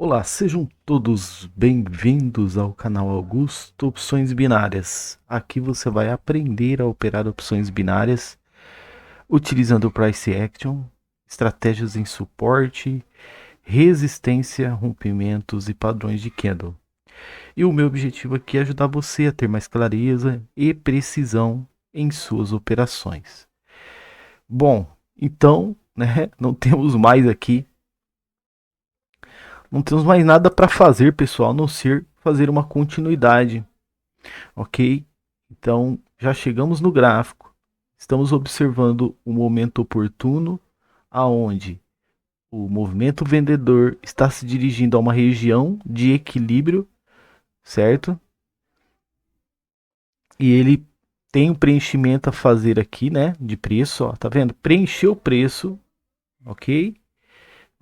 Olá, sejam todos bem-vindos ao canal Augusto Opções Binárias. Aqui você vai aprender a operar opções binárias utilizando o Price Action, estratégias em suporte, resistência, rompimentos e padrões de candle. E o meu objetivo aqui é ajudar você a ter mais clareza e precisão em suas operações. Bom, então, não temos mais aqui. Não temos mais nada para fazer, pessoal, a não ser fazer uma continuidade, ok? Então, já chegamos no gráfico. Estamos observando o momento oportuno, aonde o movimento vendedor está se dirigindo a uma região de equilíbrio, certo? E ele tem um preenchimento a fazer aqui, né? De preço, ó, tá vendo? Preencheu o preço, ok?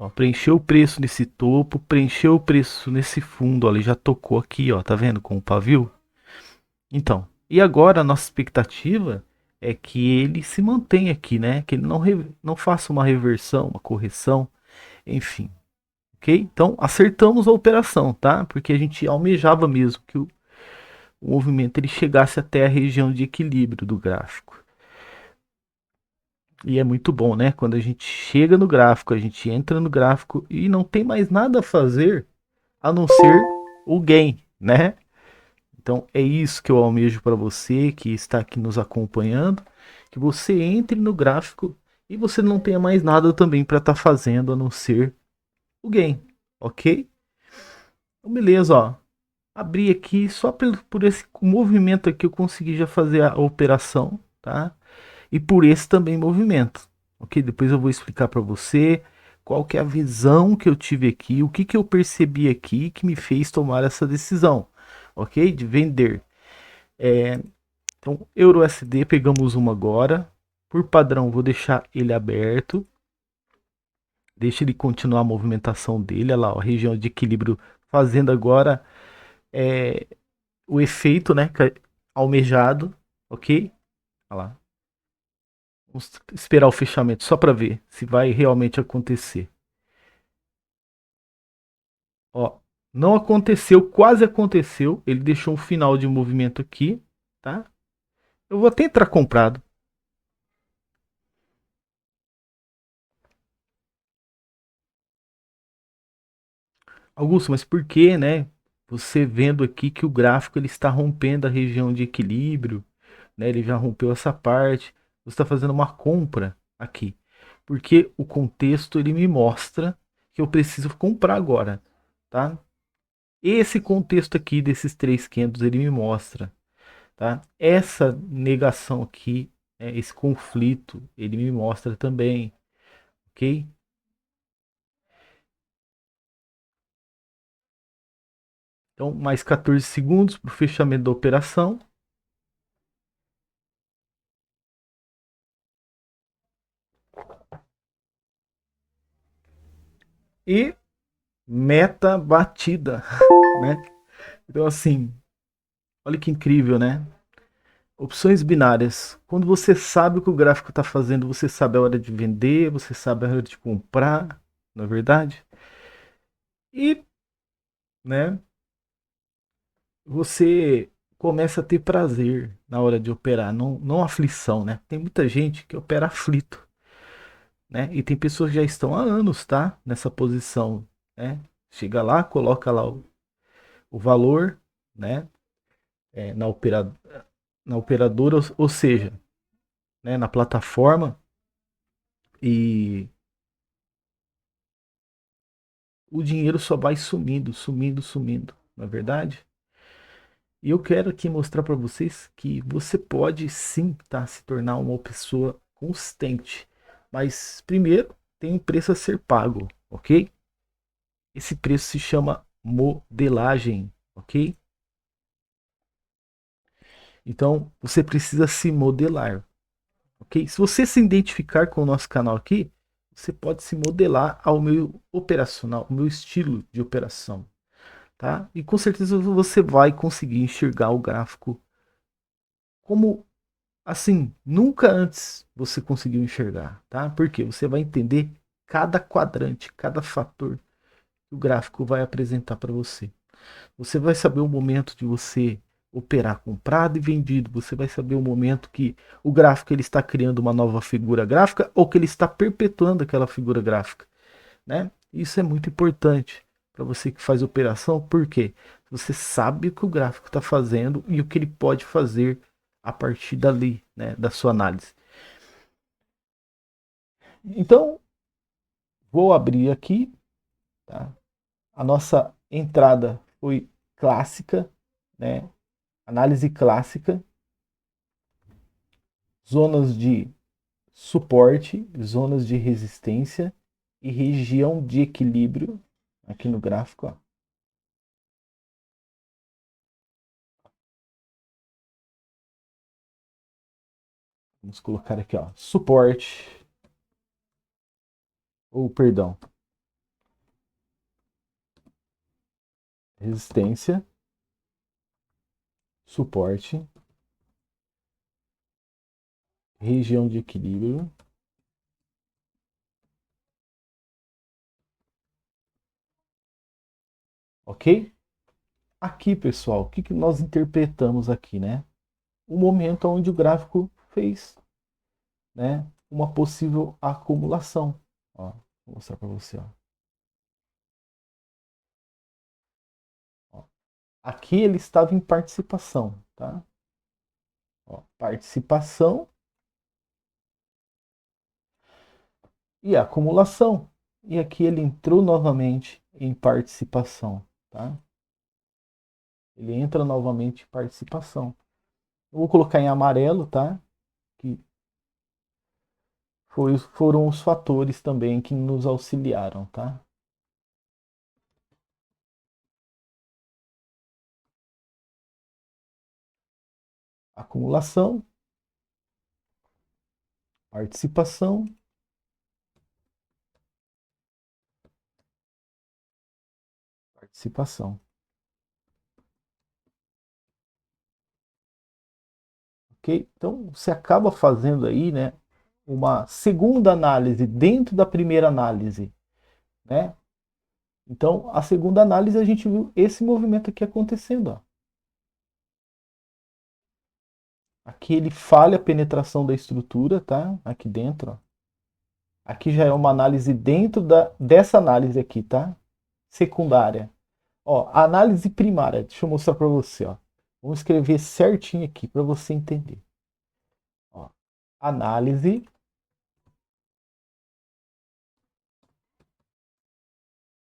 Ó, preencheu o preço nesse topo, preencheu o preço nesse fundo, ó, ele já tocou aqui, ó, tá vendo com o pavio? Então, e agora a nossa expectativa é que ele se mantenha aqui, né? Que ele não faça uma reversão, uma correção, enfim, ok? Então, acertamos a operação, tá? Porque a gente almejava mesmo que o movimento ele chegasse até a região de equilíbrio do gráfico. E é muito bom, né? Quando a gente chega no gráfico, a gente entra no gráfico e não tem mais nada a fazer a não ser o gain, né? Então é isso que eu almejo para você que está aqui nos acompanhando, que você entre no gráfico e você não tenha mais nada também para estar fazendo a não ser o gain, ok? Então, beleza, ó. Abri aqui só por esse movimento aqui eu consegui já fazer a operação, tá? E por esse também movimento, ok? Depois eu vou explicar para você qual que é a visão que eu tive aqui, o que que eu percebi aqui que me fez tomar essa decisão, ok? De vender. Então, EURUSD pegamos uma agora. Por padrão, vou deixar ele aberto. Deixa ele continuar a movimentação dele. Olha lá, ó, região de equilíbrio fazendo agora é, o efeito, né, almejado, ok? Olha lá. Vamos esperar o fechamento só para ver se vai realmente acontecer. Ó, não aconteceu, quase aconteceu. Ele deixou um final de movimento aqui, tá? Eu vou até entrar comprado. Augusto, mas por que, né? Você vendo aqui que o gráfico ele está rompendo a região de equilíbrio, né? Ele já rompeu essa parte. Você está fazendo uma compra aqui, porque o contexto ele me mostra que eu preciso comprar agora, tá? Esse contexto aqui desses três candles ele me mostra, tá? Essa negação aqui, né, esse conflito, ele me mostra também, ok? Então, mais 14 segundos para o fechamento da operação. E meta batida, né? Então, assim, olha que incrível, né? Opções binárias. Quando você sabe o que o gráfico está fazendo, você sabe a hora de vender, você sabe a hora de comprar, não é verdade? E, né, você começa a ter prazer na hora de operar, não aflição, né? Tem muita gente que opera aflito, né? E tem pessoas que já estão há anos, tá? Nessa posição, né? Chega lá, coloca lá o valor, né? Na operadora, ou seja, né, na plataforma, e o dinheiro só vai sumindo, sumindo, sumindo, não é verdade? E eu quero aqui mostrar para vocês que você pode sim tá, se tornar uma pessoa consistente, mas primeiro tem um preço a ser pago, ok? Esse preço se chama modelagem, ok? Então você precisa se modelar, ok? Se você se identificar com o nosso canal aqui, você pode se modelar ao meu operacional, ao meu estilo de operação, tá? E com certeza você vai conseguir enxergar o gráfico como assim, nunca antes você conseguiu enxergar, tá? Porque você vai entender cada quadrante, cada fator que o gráfico vai apresentar para você. Você vai saber o momento de você operar comprado e vendido. Você vai saber o momento que o gráfico ele está criando uma nova figura gráfica ou que ele está perpetuando aquela figura gráfica, né? Isso é muito importante para você que faz operação, porque você sabe o que o gráfico está fazendo e o que ele pode fazer a partir dali, né, da sua análise. Então, vou abrir aqui, tá? A nossa entrada foi clássica, né? Análise clássica, zonas de suporte, zonas de resistência e região de equilíbrio aqui no gráfico, ó. Vamos colocar aqui, ó, suporte, ou perdão, resistência, suporte, região de equilíbrio. Ok? Aqui, pessoal, o que, que nós interpretamos aqui, né? O momento onde o gráfico fez, né, uma possível acumulação. Ó, vou mostrar para você. Ó. Aqui ele estava em participação, tá? Ó, participação e acumulação. E aqui ele entrou novamente em participação, tá? Ele entra novamente em participação. Eu vou colocar em amarelo, tá? Que foram os fatores também que nos auxiliaram, tá? Acumulação, participação, participação. Ok? Então você acaba fazendo aí, né, uma segunda análise dentro da primeira análise, né? Então a segunda análise a gente viu esse movimento aqui acontecendo, ó. Aqui ele falha a penetração da estrutura, tá? Aqui dentro, ó. Aqui já é uma análise dentro dessa análise aqui, tá? Secundária. Ó, a análise primária, deixa eu mostrar para você, ó. Vamos escrever certinho aqui para você entender. Ó, análise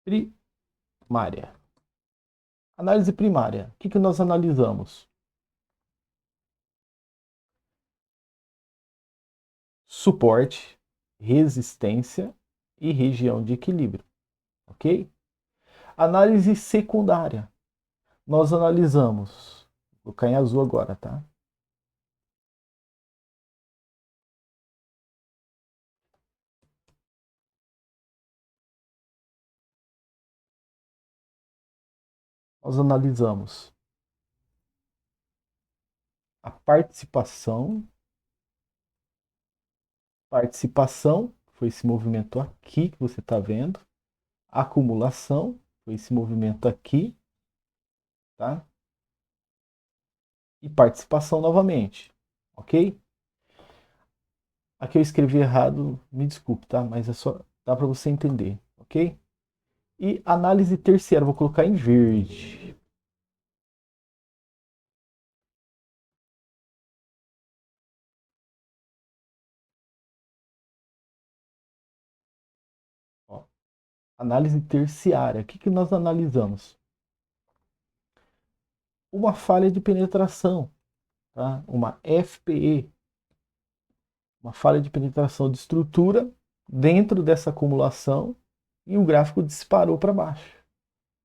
primária. Análise primária. O que, que nós analisamos? Suporte, resistência e região de equilíbrio. Ok? Análise secundária. Nós analisamos. Vou colocar em azul agora, tá? Nós analisamos a participação. Participação foi esse movimento aqui que você está vendo. Acumulação foi esse movimento aqui, tá? E participação novamente, ok? Aqui eu escrevi errado, me desculpe, tá? Mas é só dá para você entender, ok? E análise terciária, vou colocar em verde. Ó, análise terciária, o que, que nós analisamos? Uma falha de penetração, tá? Uma FPE, uma falha de penetração de estrutura dentro dessa acumulação e o gráfico disparou para baixo,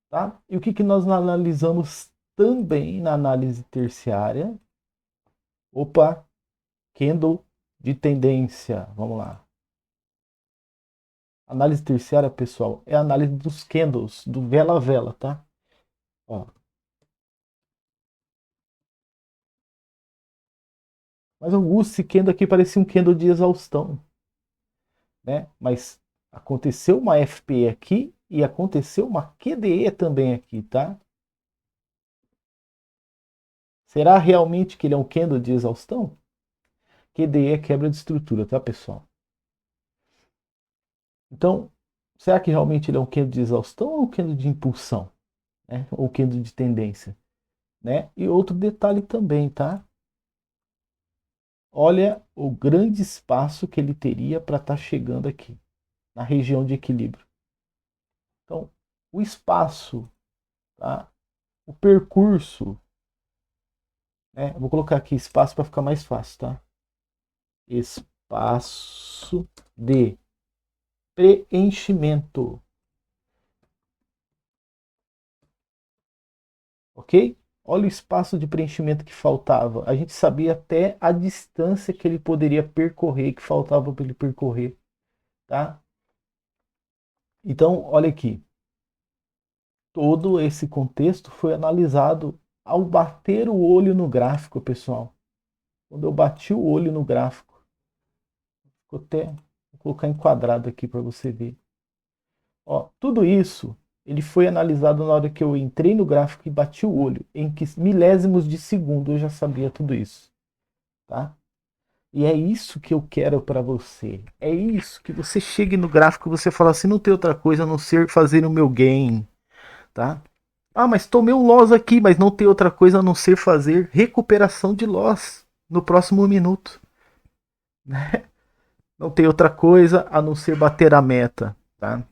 tá? E o que, que nós analisamos também na análise terciária? Opa, candle de tendência, vamos lá. Análise terciária, pessoal, é a análise dos candles, do vela a vela, tá? Ó. Mas Augusto, esse candle aqui parecia um candle de exaustão, né? Mas aconteceu uma FP aqui e aconteceu uma QDE também aqui, tá? Será realmente que ele é um candle de exaustão? QDE é quebra de estrutura, tá, pessoal? Então, será que realmente ele é um candle de exaustão ou um candle de impulsão? Né? Ou candle de tendência? Né? E outro detalhe também, tá? Olha o grande espaço que ele teria para estar chegando aqui, na região de equilíbrio. Então, o espaço, tá? O percurso, né? Vou colocar aqui espaço para ficar mais fácil, tá? Espaço de preenchimento, ok? Olha o espaço de preenchimento que faltava. A gente sabia até a distância que ele poderia percorrer, que faltava para ele percorrer, tá? Então, olha aqui. Todo esse contexto foi analisado ao bater o olho no gráfico, pessoal. Quando eu bati o olho no gráfico, vou até vou colocar enquadrado aqui para você ver. Ó, tudo isso ele foi analisado na hora que eu entrei no gráfico e bati o olho. Em que milésimos de segundo eu já sabia tudo isso, tá? E é isso que eu quero para você. É isso que você chegue no gráfico e você fala assim, não tem outra coisa a não ser fazer o meu gain, tá? Ah, mas tomei um loss aqui, mas não tem outra coisa a não ser fazer recuperação de loss no próximo minuto, né? Não tem outra coisa a não ser bater a meta, tá?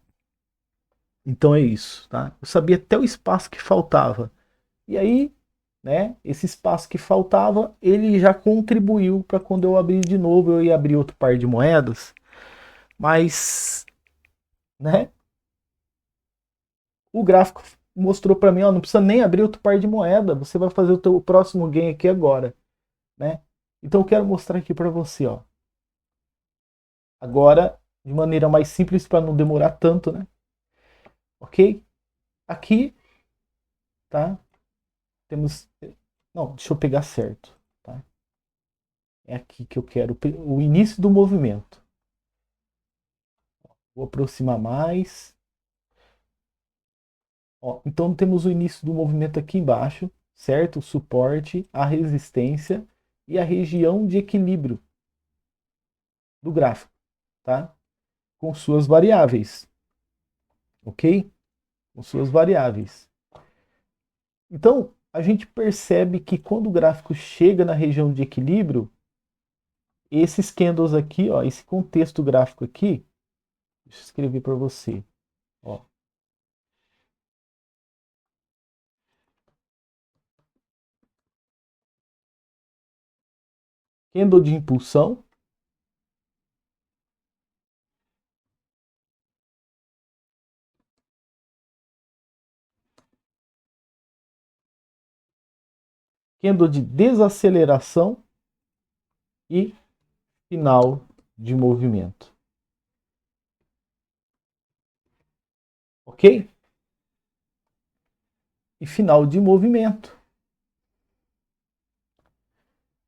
Então é isso, tá? Eu sabia até o espaço que faltava. E aí, né, esse espaço que faltava, ele já contribuiu para quando eu abrir de novo, eu ia abrir outro par de moedas, mas, né, o gráfico mostrou para mim, ó, não precisa nem abrir outro par de moeda, você vai fazer o teu próximo gain aqui agora, né? Então eu quero mostrar aqui para você, ó. Agora, de maneira mais simples para não demorar tanto, né? Ok? Aqui, tá? Temos. Não, deixa eu pegar certo, tá? É aqui que eu quero o início do movimento. Vou aproximar mais. Ó, então temos o início do movimento aqui embaixo, certo? O suporte, a resistência e a região de equilíbrio do gráfico, tá? Com suas variáveis, ok? Com suas variáveis. Então, a gente percebe que quando o gráfico chega na região de equilíbrio, esses candles aqui, ó, esse contexto gráfico aqui, deixa eu escrever para você, ó. Candle de impulsão, candle de desaceleração e final de movimento. Ok? E final de movimento.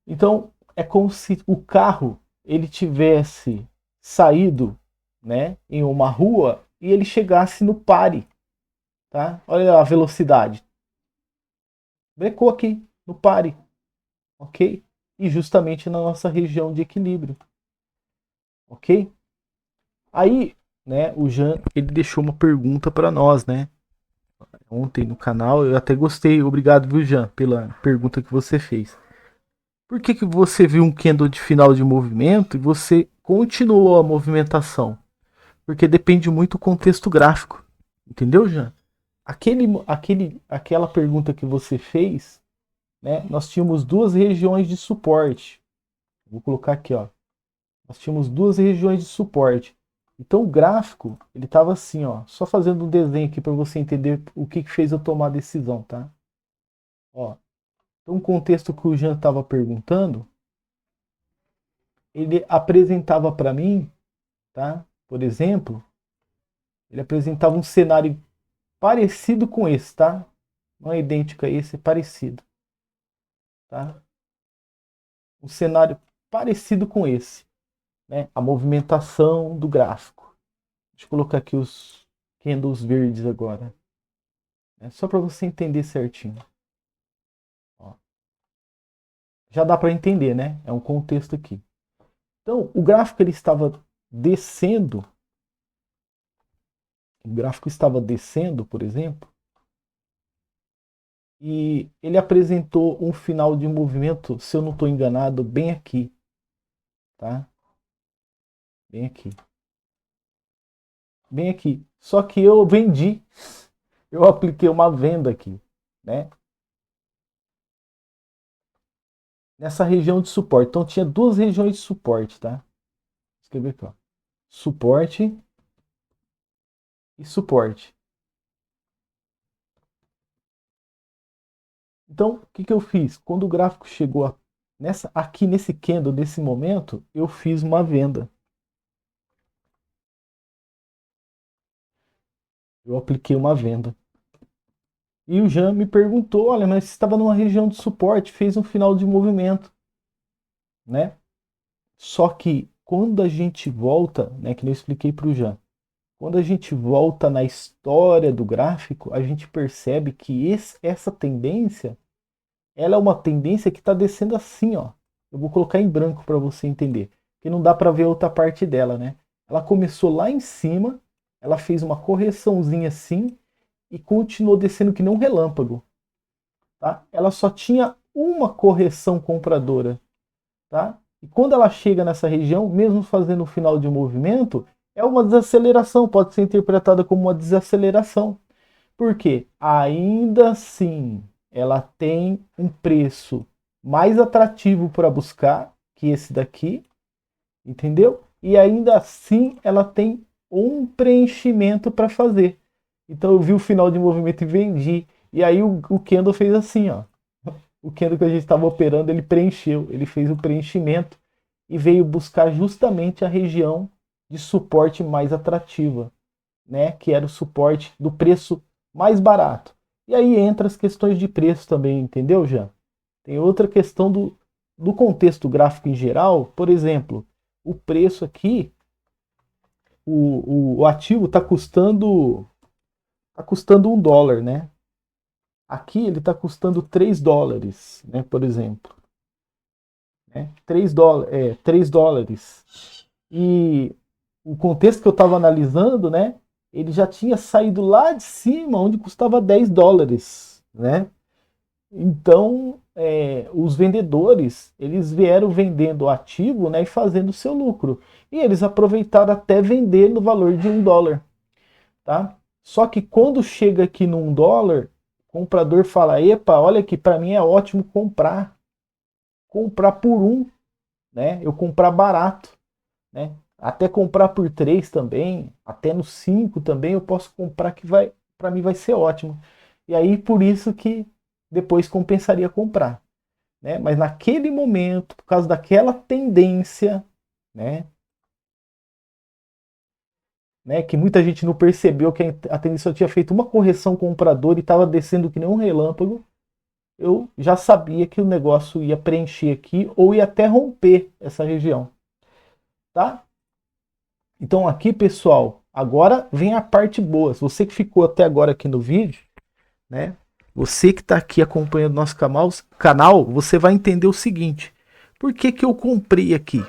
Então, é como se o carro ele tivesse saído, né, em uma rua e ele chegasse no pare, tá? Olha a velocidade. Brecou aqui no pare, ok? E justamente na nossa região de equilíbrio, ok? Aí, né, o Jean ele deixou uma pergunta para nós, né? Ontem no canal, eu até gostei. Obrigado, viu, Jean, pela pergunta que você fez. Por que você viu um candle de final de movimento e você continuou a movimentação? Porque depende muito do contexto gráfico. Entendeu, Jean? Aquela pergunta que você fez, né? Nós tínhamos duas regiões de suporte. Vou colocar aqui, ó. Nós tínhamos duas regiões de suporte. Então o gráfico, ele estava assim, ó, só fazendo um desenho aqui para você entender o que fez eu tomar a decisão, tá? Ó, então o contexto que o Jean estava perguntando, ele apresentava para mim, tá? Por exemplo, ele apresentava um cenário parecido com esse, tá? Não é idêntico a esse, é parecido, tá? Um cenário parecido com esse, né? A movimentação do gráfico. Deixa eu colocar aqui os candles verdes agora. Só para você entender certinho. Ó. Já dá para entender, né? É um contexto aqui. Então, o gráfico ele estava descendo. O gráfico estava descendo, por exemplo. E ele apresentou um final de movimento, se eu não estou enganado, bem aqui. Tá? Bem aqui. Bem aqui. Só que eu vendi. Eu apliquei uma venda aqui, né? Nessa região de suporte. Então tinha duas regiões de suporte, tá? Vou escrever aqui, ó. Suporte e suporte. Então, o que eu fiz? Quando o gráfico chegou aqui nesse candle, nesse momento, eu fiz uma venda. Eu apliquei uma venda. E o Jean me perguntou, olha, mas você estava numa região de suporte, fez um final de movimento, né? Só que quando a gente volta, né, que eu expliquei para o Jean, quando a gente volta na história do gráfico, a gente percebe que essa tendência, ela é uma tendência que está descendo assim, ó. Eu vou colocar em branco para você entender, porque não dá para ver outra parte dela, né? Ela começou lá em cima, ela fez uma correçãozinha assim e continuou descendo que nem um relâmpago, tá? Ela só tinha uma correção compradora, tá? E quando ela chega nessa região, mesmo fazendo um final de movimento, é uma desaceleração, pode ser interpretada como uma desaceleração. Por quê? Ainda assim, ela tem um preço mais atrativo para buscar que esse daqui, entendeu? E ainda assim, ela tem um preenchimento para fazer. Então eu vi o final de movimento e vendi. E aí o candle fez assim, ó. O candle que a gente estava operando, ele preencheu, ele fez o preenchimento e veio buscar justamente a região de suporte mais atrativa, né? Que era o suporte do preço mais barato. E aí entra as questões de preço também, entendeu, Jean? Tem outra questão do contexto gráfico em geral, por exemplo, o preço aqui, o ativo está custando $1, né? Aqui ele está custando $3, né, por exemplo. Né? $3. E o contexto que eu estava analisando, né, ele já tinha saído lá de cima, onde custava $10. Né? Então, os vendedores, eles vieram vendendo o ativo, né, e fazendo o seu lucro. E eles aproveitaram até vender no valor de $1. Tá? Só que quando chega aqui no $1, o comprador fala, epa, olha aqui, para mim é ótimo comprar por 1, né? Eu comprar barato, né? Até comprar por 3 também, até no 5 também eu posso comprar que vai, para mim vai ser ótimo. E aí por isso que depois compensaria comprar, né? Mas naquele momento, por causa daquela tendência, né? Que muita gente não percebeu que a tendência tinha feito uma correção compradora e estava descendo que nem um relâmpago, eu já sabia que o negócio ia preencher aqui ou ia até romper essa região. Tá? Então aqui, pessoal, agora vem a parte boa. Se você que ficou até agora aqui no vídeo, né? Você que está aqui acompanhando nosso canal, você vai entender o seguinte. Por que eu comprei aqui?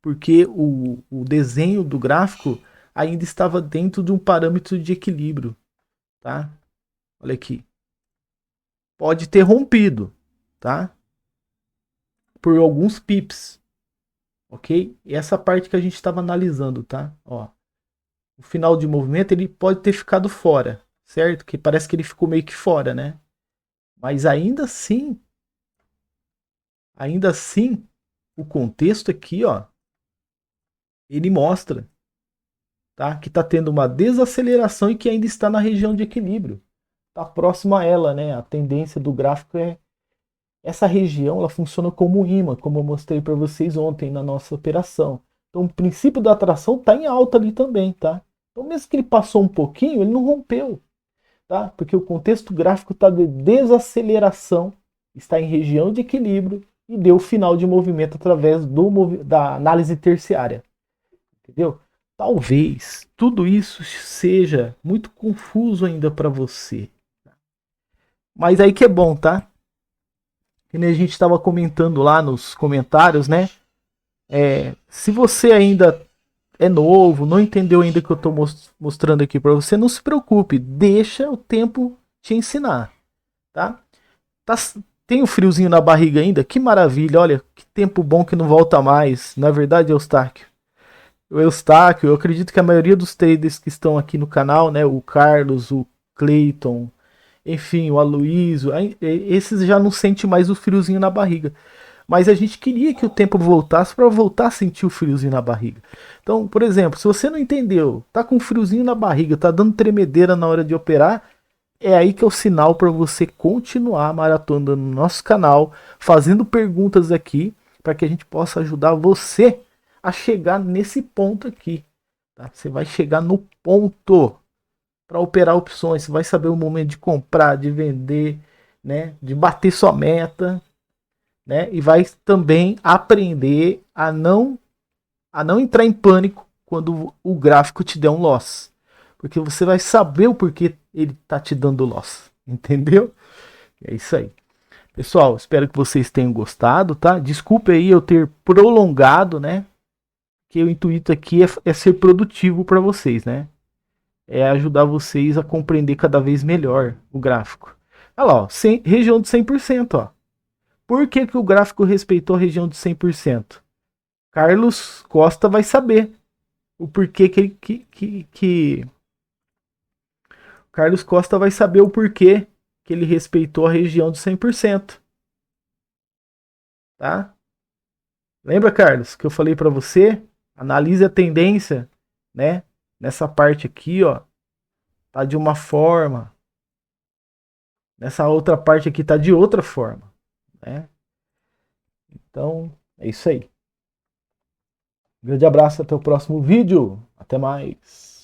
Porque o desenho do gráfico ainda estava dentro de um parâmetro de equilíbrio. Tá? Olha aqui. Pode ter rompido, tá? Por alguns pips, ok? E essa parte que a gente estava analisando, tá? Ó, o final de movimento ele pode ter ficado fora, certo? Que parece que ele ficou meio que fora, né? Mas ainda assim, o contexto aqui, ó, ele mostra, tá? Que está tendo uma desaceleração e que ainda está na região de equilíbrio. Está próximo a ela, né? A tendência do gráfico é essa região, ela funciona como imã, como eu mostrei para vocês ontem na nossa operação. Então o princípio da atração está em alta ali também, tá? Então mesmo que ele passou um pouquinho, ele não rompeu, tá? Porque o contexto gráfico está de desaceleração, está em região de equilíbrio e deu final de movimento através da análise terciária, entendeu? talvez tudo isso seja muito confuso ainda para você. Mas aí que é bom, tá? Que nem a gente estava comentando lá nos comentários, né? Se você ainda é novo, não entendeu ainda o que eu estou mostrando aqui para você, não se preocupe, deixa o tempo te ensinar, tá? Tá, tem um friozinho na barriga ainda? Que maravilha, olha, que tempo bom que não volta mais. Na verdade, Eustáquio. O Eustáquio, eu acredito que a maioria dos traders que estão aqui no canal, né, o Carlos, o Clayton, enfim, o Aloysio, esses já não sentem mais o friozinho na barriga. Mas a gente queria que o tempo voltasse para voltar a sentir o friozinho na barriga. Então, por exemplo, se você não entendeu, tá com um friozinho na barriga, tá dando tremedeira na hora de operar, é aí que é o sinal para você continuar maratonando no nosso canal, fazendo perguntas aqui, para que a gente possa ajudar você a chegar nesse ponto aqui. Tá? Você vai chegar no ponto para operar opções, você vai saber o momento de comprar, de vender, né, de bater sua meta, né, e vai também aprender a não entrar em pânico quando o gráfico te der um loss. Porque você vai saber o porquê ele tá te dando loss. Entendeu? É isso aí. Pessoal, espero que vocês tenham gostado, tá? Desculpe aí eu ter prolongado, né? Que o intuito aqui é ser produtivo para vocês, né? É ajudar vocês a compreender cada vez melhor o gráfico. Olha lá, ó, região de 100%, ó. Por que, que o gráfico respeitou a região de 100%? Carlos Costa vai saber o porquê que Carlos Costa vai saber o porquê que ele respeitou a região de 100%, tá? Lembra, Carlos, que eu falei para você? Analise a tendência, né? Nessa parte aqui, ó, tá de uma forma. Nessa outra parte aqui tá de outra forma, né? Então, é isso aí. Um grande abraço, até o próximo vídeo. Até mais.